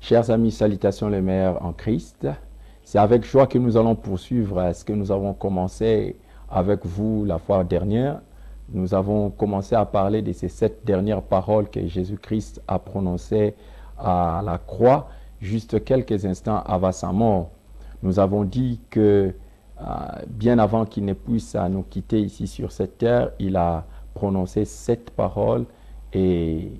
Chers amis, salutations les meilleurs en Christ. C'est avec joie que nous allons poursuivre ce que nous avons commencé avec vous la fois dernière. Nous avons commencé à parler de ces 7 dernières paroles que Jésus-Christ a prononcées à la croix, juste quelques instants avant sa mort. Nous avons dit que bien avant qu'il ne puisse nous quitter ici sur cette terre, il a prononcé 7 paroles et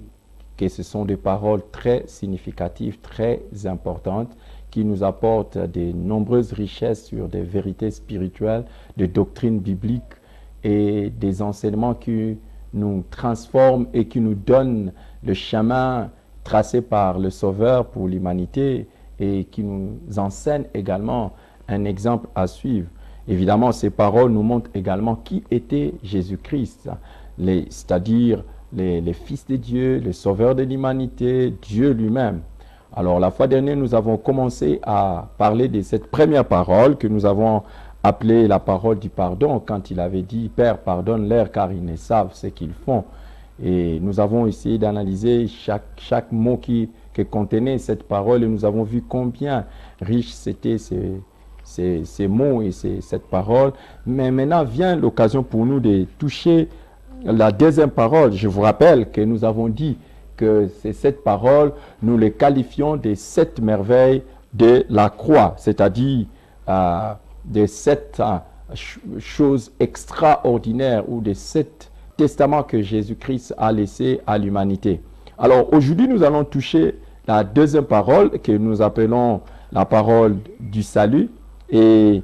que ce sont des paroles très significatives, très importantes, qui nous apportent de nombreuses richesses sur des vérités spirituelles, des doctrines bibliques et des enseignements qui nous transforment et qui nous donnent le chemin tracé par le Sauveur pour l'humanité et qui nous enseignent également un exemple à suivre. Évidemment, ces paroles nous montrent également qui était Jésus-Christ, c'est-à-dire les fils de Dieu, le Sauveur de l'humanité, Dieu lui-même. Alors, la fois dernière, nous avons commencé à parler de cette première parole que nous avons appelée la parole du pardon, quand il avait dit « Père, pardonne-leur car ils ne savent ce qu'ils font ». Et nous avons essayé d'analyser chaque mot que contenait cette parole et nous avons vu combien riches c'était ces mots et cette parole. Mais maintenant vient l'occasion pour nous de toucher la deuxième parole. Je vous rappelle que nous avons dit que ces 7 paroles, nous les qualifions des 7 merveilles de la croix, c'est-à-dire des 7 choses extraordinaires ou des 7 testaments que Jésus-Christ a laissés à l'humanité. Alors aujourd'hui, nous allons toucher la deuxième parole que nous appelons la parole du salut. Et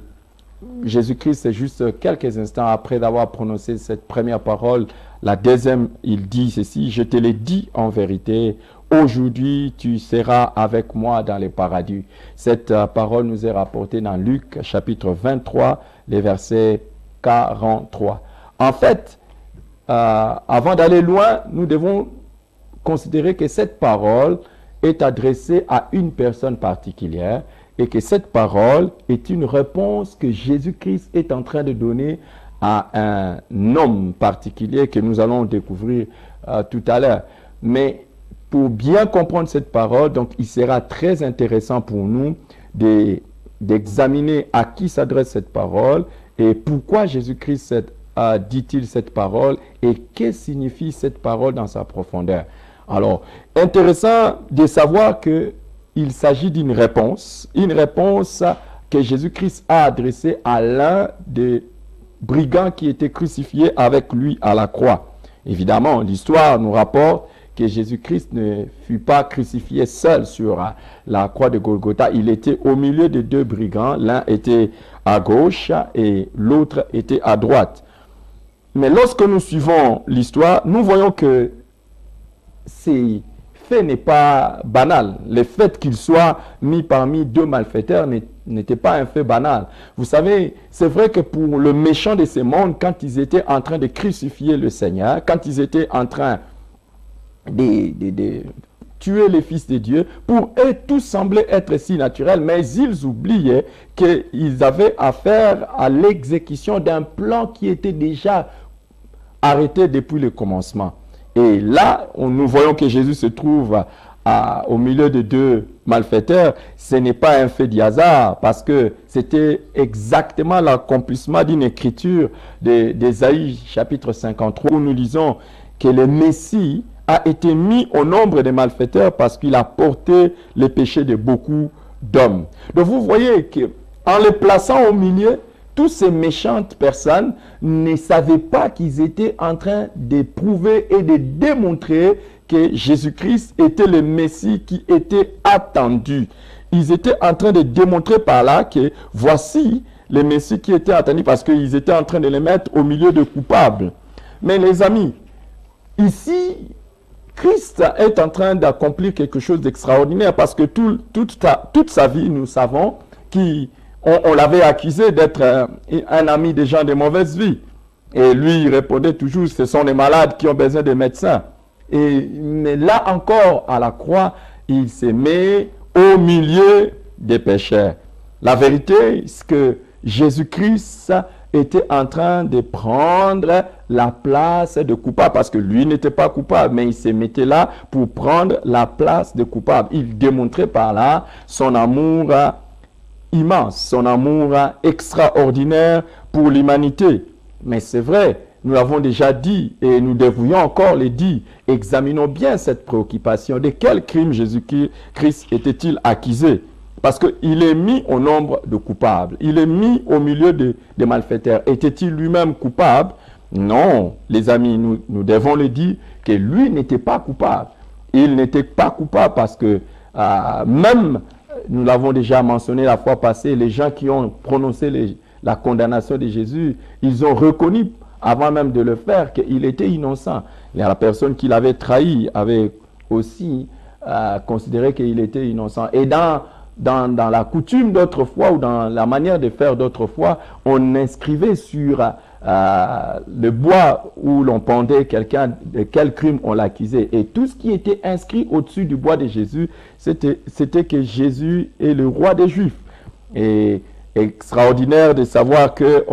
Jésus-Christ, c'est juste quelques instants après d'avoir prononcé cette première parole, la deuxième, il dit ceci: « Je te le dis en vérité, aujourd'hui tu seras avec moi dans le paradis. » Cette parole nous est rapportée dans Luc chapitre 23, les versets 43. En fait, avant d'aller loin, nous devons considérer que cette parole est adressée à une personne particulière et que cette parole est une réponse que Jésus-Christ est en train de donner à un homme particulier que nous allons découvrir tout à l'heure. Mais pour bien comprendre cette parole, donc il sera très intéressant pour nous d'examiner à qui s'adresse cette parole et pourquoi Jésus-Christ dit-il cette parole et qu'est-ce que signifie cette parole dans sa profondeur. Alors, intéressant de savoir qu'il s'agit d'une réponse que Jésus-Christ a adressée à l'un des brigands qui était crucifié avec lui à la croix. Évidemment, l'histoire nous rapporte que Jésus-Christ ne fut pas crucifié seul sur la croix de Golgotha. Il était au milieu de 2 brigands. L'un était à gauche et l'autre était à droite. Mais lorsque nous suivons l'histoire, nous voyons que ces faits n'est pas banal. Le fait qu'il soit mis parmi 2 malfaiteurs n'était pas un fait banal. Vous savez, c'est vrai que pour le méchant de ce monde, quand ils étaient en train de crucifier le Seigneur, quand ils étaient en train de tuer les fils de Dieu, pour eux, tout semblait être si naturel, mais ils oubliaient qu'ils avaient affaire à l'exécution d'un plan qui était déjà arrêté depuis le commencement. Et là, nous voyons que Jésus se trouve au milieu de 2 malfaiteurs. Ce n'est pas un fait du hasard, parce que c'était exactement l'accomplissement d'une écriture d'Ésaïe chapitre 53, où nous lisons que le Messie a été mis au nombre des malfaiteurs parce qu'il a porté les péchés de beaucoup d'hommes. Donc vous voyez qu'en le plaçant au milieu, toutes ces méchantes personnes ne savaient pas qu'ils étaient en train de prouver et de démontrer que Jésus-Christ était le Messie qui était attendu. Ils étaient en train de démontrer par là que voici le Messie qui était attendu, parce qu'ils étaient en train de le mettre au milieu de coupables. Mais les amis, ici, Christ est en train d'accomplir quelque chose d'extraordinaire, parce que toute sa vie, nous savons qu'on l'avait accusé d'être un ami des gens de mauvaise vie. Et lui, il répondait toujours, ce sont les malades qui ont besoin de médecins. Mais là encore, à la croix, il se met au milieu des pécheurs. La vérité, c'est que Jésus-Christ était en train de prendre la place de coupable, parce que lui n'était pas coupable, mais il se mettait là pour prendre la place de coupable. Il démontrait par là son amour immense, son amour extraordinaire pour l'humanité. Mais c'est vrai, nous l'avons déjà dit et nous devrions encore le dire. Examinons bien cette préoccupation. De quel crime Jésus-Christ était-il accusé? Parce qu'il est mis au nombre de coupables. Il est mis au milieu des malfaiteurs. Était-il lui-même coupable? Non, les amis, nous devons le dire que lui n'était pas coupable. Il n'était pas coupable parce que même, nous l'avons déjà mentionné la fois passée, les gens qui ont prononcé la condamnation de Jésus, ils ont reconnu avant même de le faire qu'il était innocent. La personne qui l'avait trahi avait aussi considéré qu'il était innocent. Et dans la coutume d'autrefois ou dans la manière de faire d'autrefois, on inscrivait sur le bois où l'on pendait quelqu'un de quel crime on l'accusait. Et tout ce qui était inscrit au-dessus du bois de Jésus, c'était que Jésus est le roi des Juifs. Et extraordinaire de savoir que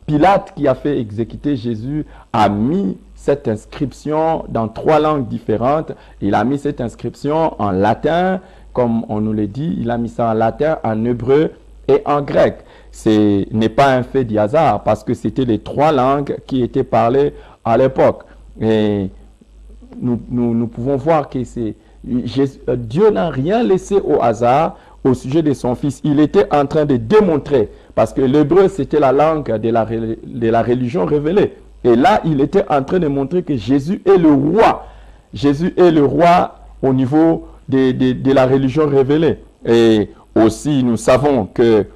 Pilate, qui a fait exécuter Jésus, a mis cette inscription dans 3 langues différentes. Il a mis cette inscription en latin, comme on nous le dit. Il a mis ça en latin, en hébreu et en grec. Ce n'est pas un fait du hasard, parce que c'était les 3 langues qui étaient parlées à l'époque. Et nous pouvons voir que Dieu n'a rien laissé au hasard au sujet de son Fils. Il était en train de démontrer, parce que l'hébreu, c'était la langue de la religion révélée. Et là, il était en train de montrer que Jésus est le roi. Jésus est le roi au niveau de la religion révélée. Et aussi, nous savons que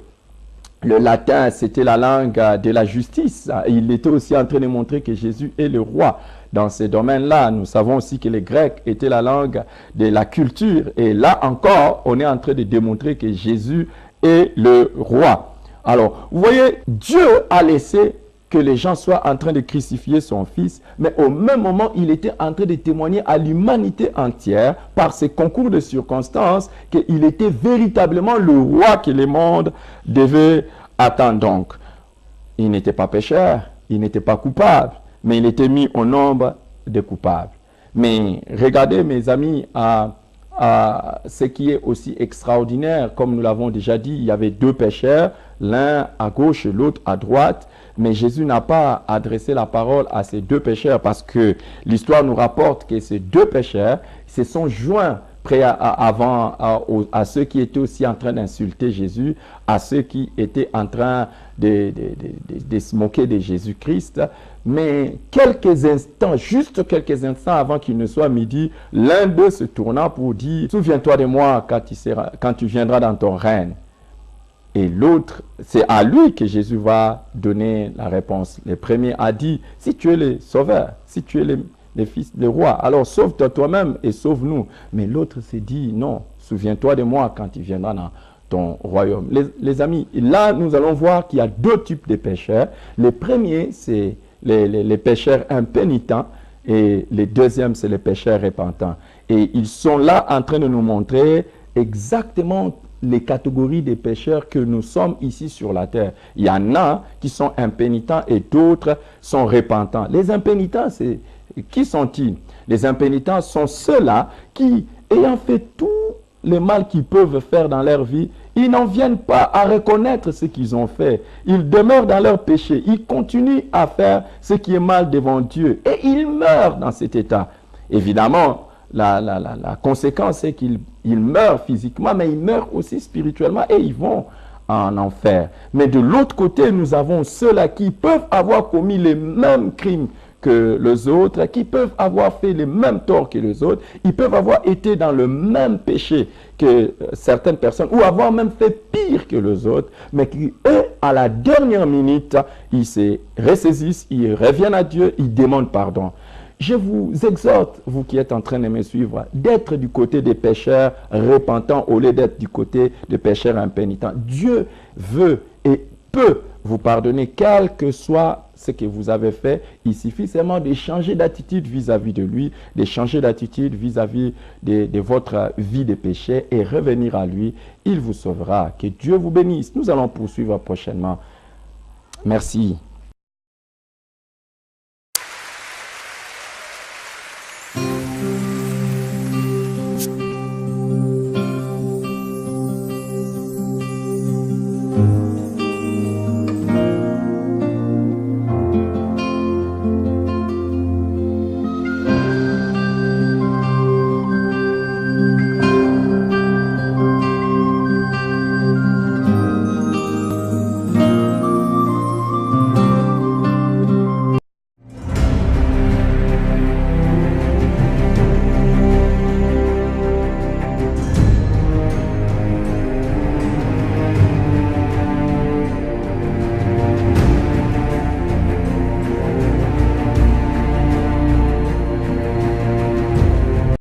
le latin, c'était la langue de la justice. Il était aussi en train de montrer que Jésus est le roi. Dans ces domaines-là, nous savons aussi que les Grecs étaient la langue de la culture. Et là encore, on est en train de démontrer que Jésus est le roi. Alors, vous voyez, Dieu a laissé que les gens soient en train de crucifier son Fils, mais au même moment, il était en train de témoigner à l'humanité entière, par ces concours de circonstances, qu'il était véritablement le roi que le monde devait attendre. Donc, il n'était pas pécheur, il n'était pas coupable, mais il était mis au nombre des coupables. Mais regardez, mes amis, ce qui est aussi extraordinaire, comme nous l'avons déjà dit, il y avait 2 pécheurs, l'un à gauche et l'autre à droite. Mais Jésus n'a pas adressé la parole à ces 2 pécheurs, parce que l'histoire nous rapporte que ces 2 pécheurs se sont joints à ceux qui étaient aussi en train d'insulter Jésus, à ceux qui étaient en train de se moquer de Jésus-Christ. Mais juste quelques instants avant qu'il ne soit midi, l'un d'eux se tourna pour dire « Souviens-toi de moi quand tu viendras dans ton règne ». Et l'autre, c'est à lui que Jésus va donner la réponse. Le premier a dit, si tu es le sauveur, si tu es le fils du roi, alors sauve-toi toi-même et sauve-nous. Mais l'autre s'est dit, non, souviens-toi de moi quand tu viendras dans ton royaume. Les amis, là, nous allons voir qu'il y a 2 types de pécheurs. Le premier, c'est les pécheurs impénitents, et le deuxième, c'est les pécheurs repentants. Et ils sont là en train de nous montrer exactement les catégories des pécheurs que nous sommes ici sur la terre. Il y en a qui sont impénitents et d'autres sont repentants. Les impénitents, qui sont-ils? Les impénitents sont ceux-là qui, ayant fait tout le mal qu'ils peuvent faire dans leur vie, ils n'en viennent pas à reconnaître ce qu'ils ont fait. Ils demeurent dans leur péché. Ils continuent à faire ce qui est mal devant Dieu. Et ils meurent dans cet état. Évidemment, la conséquence, c'est qu'ils meurent physiquement, mais ils meurent aussi spirituellement et ils vont en enfer. Mais de l'autre côté, nous avons ceux-là qui peuvent avoir commis les mêmes crimes que les autres, qui peuvent avoir fait les mêmes torts que les autres, ils peuvent avoir été dans le même péché que certaines personnes, ou avoir même fait pire que les autres, mais qui, eux, à la dernière minute, ils se ressaisissent, ils reviennent à Dieu, ils demandent pardon. Je vous exhorte, vous qui êtes en train de me suivre, d'être du côté des pécheurs repentants au lieu d'être du côté des pécheurs impénitents. Dieu veut et peut vous pardonner, quel que soit ce que vous avez fait. Il suffit seulement de changer d'attitude vis-à-vis de lui, de changer d'attitude vis-à-vis de votre vie de péché et revenir à lui. Il vous sauvera. Que Dieu vous bénisse. Nous allons poursuivre prochainement. Merci.